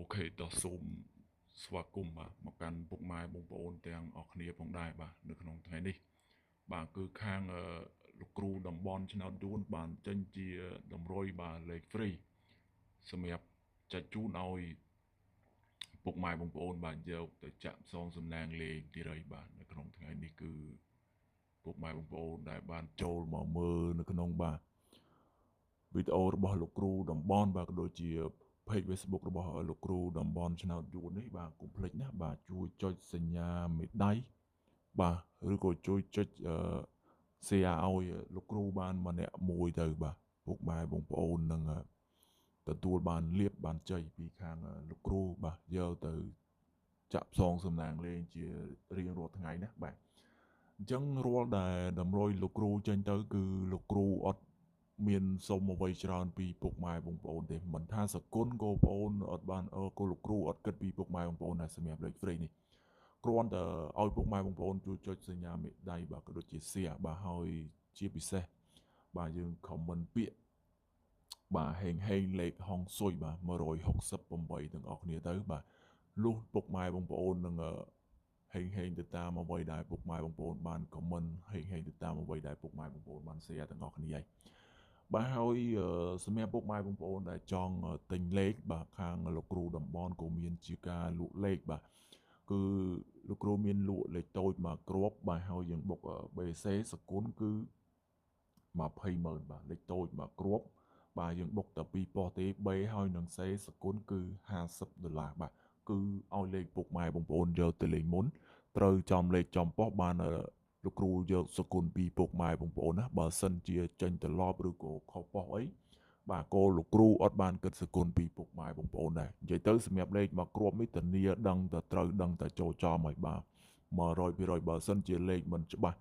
Ok តោះសូមស្វាគមន៍បាទមកកាន់ពុកម៉ែបងប្អូនទាំងអស់គ្នាផងដែរបាទនៅក្នុងថ្ងៃនេះបាទគឺខាងលោកគ្រូតំបន់ឆ្នោតយួនបានចេញជាតម្រុយបាទលេខ free សម្រាប់ចែកជូនឲ្យពុកម៉ែបងប្អូនបាទយកទៅចាក់ផ្សងសំណាងលេខទីរៃបាទនៅក្នុងថ្ងៃនេះគឺពុកម៉ែបងប្អូនដែលបានចូលមកមើលនៅក្នុងបាទវីដេអូរបស់លោកគ្រូតំបន់បាទក៏ដូចជា page Facebook របស់លោកគ្រូតំបន់ឆ្នោតយួននេះបាទកុំភ្លេចណាបាទជួយចុចសញ្ញាមេដៃបាទឬក៏ជួយចុចshare ឲ្យលោកគ្រូបានម្នាក់មួយទៅបាទពុកម៉ែបងប្អូននឹងទទួលបានលៀបបានជ័យពីខាងលោកគ្រូបាទយកទៅចាក់ផ្សងសំណាងលេងជារៀងរាល់ថ្ងៃណាបាទអញ្ចឹងរាល់ដែលតម្រុយលោកគ្រូចេញទៅគឺលោកគ្រូអត់មានសុំអ្វីច្រើនពីពុកម៉ែបងប្អូនទេមិនថាសគុណក៏បងប្អូនអត់បានក៏លោកគ្រូអត់គិតពីពុកម៉ែបងប្អូនដែរសម្រាប់លេខ free នេះគ្រាន់តែឲ្យពុកម៉ែបងប្អូនជួយចុចសញ្ញាមេដៃបាទក៏ដូចជា share បាទហើយជាពិសេសបាទយើង comment ពាក្យបាទហេងលេខហុងស៊ុយបាទ168ទាំងអស់គ្នាទៅបាទលុះពុកម៉ែបងប្អូននឹងហេងទៅតាមអ្វីដែលពុកម៉ែបងប្អូនបាន comment ហេងទៅតាមអ្វីដែលពុកម៉ែបងប្អូនបាន share ទាំងអស់គ្នាហើយបាទហើយសម្រាប់ពុកម៉ែបងប្អូនដែលចង់ទិញលេខបាទខាងលោកគ្រូតំបន់ក៏មានជាការលក់លេខបាទគឺលោកគ្រូមានលក់លេខតូចមកគ្រាប់បាទហើយយើងបុក BC សគុណគឺ200000បាទលេខតូចមកគ្រាប់បាទយើងបុកតែ2ប៉ុស្តិ៍ទេ B ហើយនឹង C សគុណគឺ$50បាទគឺឲ្យលេខពុកម៉ែបងប្អូនយកទៅលេខមុនត្រូវចំលេខចំប៉ុស្តិ៍បានលោកគ្រូយកសគុណពីពុកម៉ែបងប្អូនណាបើសិនជាចេញត្រឡប់ឬក៏ខុសប៉ុស្តិ៍អីបាទក៏លោកគ្រូអត់បានគិតសគុណពីពុកម៉ែបងប្អូនដែរនិយាយទៅសម្រាប់លេខមកគ្រាប់នេះធានាដឹងតែត្រូវដឹងតែចូលចំហើយបាទ100%បើសិនជាលេខមិនច្បាស់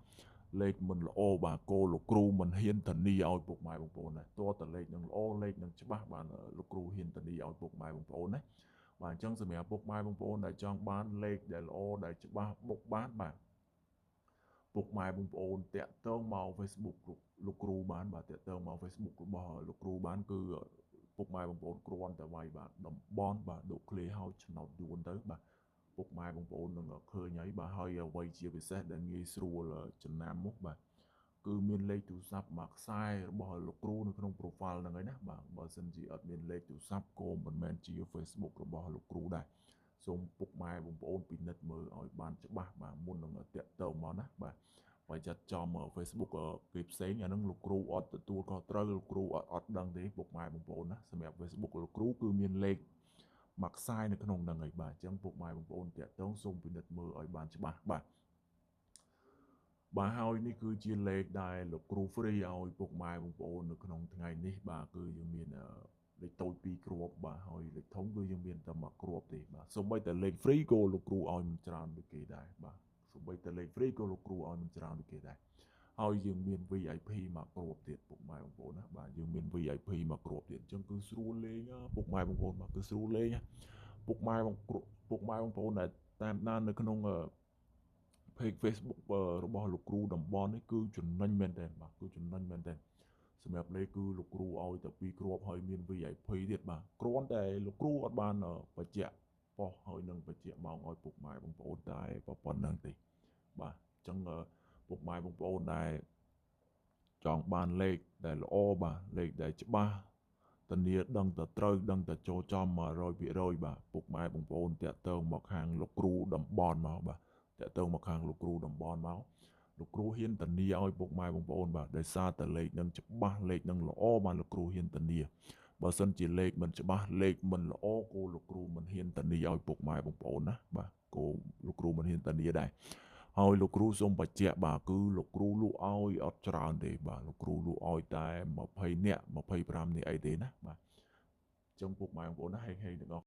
លេខមិនល្អបាទគោលោកគ្រូមិនហ៊ានធានាឲ្យពុកម៉ែបងប្អូនដែរតើតលេខនឹងល្អលេខនឹងច្បាស់បាទលោកគ្រូហ៊ានធានាឲ្យពុកម៉ែបងប្អូនណាបាទអញ្ចឹងសម្រាប់ពុកម៉ែបងប្អូនដែលចង់បានលេខដែលល្អដែលច្បាស់បុកបានបាទពុកម៉ែបងប្អូនតាក់ទងមក Facebook លោកគ្រូបានបាទតាក់ទងមក Facebook របស់លោកគ្រូបានគឺពុកម៉ែបងប្អូនគ្រាន់តែវាយបាទតំបន់បាទដូកឃ្លេហើយឆ្នោតយួនទៅបាទពុកម៉ែបងប្អូននឹងឃើញហើយបាទហើយអ្វីជាពិសេសដែលងាយស្រួលចំណាំមុខបាទគឺមានលេខទូរស័ព្ទមួយខ្សែរបស់លោកគ្រូនៅក្នុង profile ហ្នឹងហើយណាបាទបើសិនជាអត់មានលេខទូរស័ព្ទក៏មិនមែនជា Facebook របស់លោកគ្រូដែរសូមពុកម៉ែបងប្អូនពិនិត្យមើលឲ្យបានច្បាស់បាទមុននឹងតាក់ទងមកណាបាទបើចាត់ចំ Facebook គេផ្សេងអាហ្នឹងលោកគ្រូអត់ទទួលខុសត្រូវលោកគ្រូអត់ដឹងទេពុកម៉ែបងប្អូនណាសម្រាប់ Facebook លោកគ្រូគឺមានលេខមួយខ្សែនៅក្នុងហ្នឹងហើយបាទអញ្ចឹងពុកម៉ែបងប្អូនតាក់ទងសូមពិនិត្យមើលឲ្យបានច្បាស់បាទហើយនេះគឺជាលេខដែលលោកគ្រូ free ឲ្យពុកម៉ែបងប្អូននៅក្នុងថ្ងៃនេះបាទគឺយើងមានលេខតូច2គ្រាប់បាទហើយលេខធំគឺយើងមានតែមួយគ្រាប់ទេបាទសូម្បីតែលេខ free ក៏លោកគ្រូឲ្យមិនច្រើនដូចគេដែរបាទសូម្បីតែលេខ free ក៏លោកគ្រូឲ្យមិនច្រើនដូចគេដែរហើយយើងមាន VIP មួយគ្រាប់ទៀតពុកម៉ែបងប្អូនណាបាទយើងមាន VIP មួយគ្រាប់ទៀតអញ្ចឹងគឺស្រួលលេងពុកម៉ែបងប្អូនបាទគឺស្រួលលេងពុកម៉ែបងប្អូនដែលតាមដាននៅក្នុងpage Facebook របស់លោកគ្រូតំបន់នេះគឺចំណេញមែនទែនបាទគឺចំណេញមែនទែនសម្រាប់លេខគឺលោកគ្រូឲ្យតែ2គ្រាប់ហើយមាន VIP ទៀតបាទគ្រាន់តែលោកគ្រូអត់បានបញ្ជាក់ប៉ុស្តិ៍ហើយនឹងបញ្ជាក់ម៉ោងឲ្យពុកម៉ែបងប្អូនតែប៉ុណ្្នឹងទេបាទអញ្ចឹងពុកម៉ែបងប្អូនដែលចង់បានលេខដែលល្អបាទលេខដែលច្បាស់ធានាដឹងតែត្រូវដឹងតែចូលចំ100%បាទពុកម៉ែបងប្អូនតាក់ទងមកខាងលោកគ្រូតំបន់មកបាទតាក់ទងមកខាងលោកគ្រូតំបន់មកលោកគ្រូហ៊ានធានាឲ្យពុកម៉ែបងប្អូនបាទដោយសារតែលេខនឹងច្បាស់លេខនឹងល្អបាទលោកគ្រូហ៊ានធានាបើសិនជាលេខមិនច្បាស់លេខមិនល្អគោលោកគ្រូមិនហ៊ានធានាឲ្យពុកម៉ែបងប្អូនណាបាទគោលោកគ្រូមិនហ៊ានធានាដែរហើយលោកគ្រូសូមបញ្ជាក់បាទគឺលោកគ្រូលក់ឲ្យអត់ច្រើនទេបាទលោកគ្រូលក់ឲ្យតែ20នាក់25នាក់អីទេណាបាទអញ្ចឹងពុកម៉ែបងប្អូនណាហេងទាំងអស់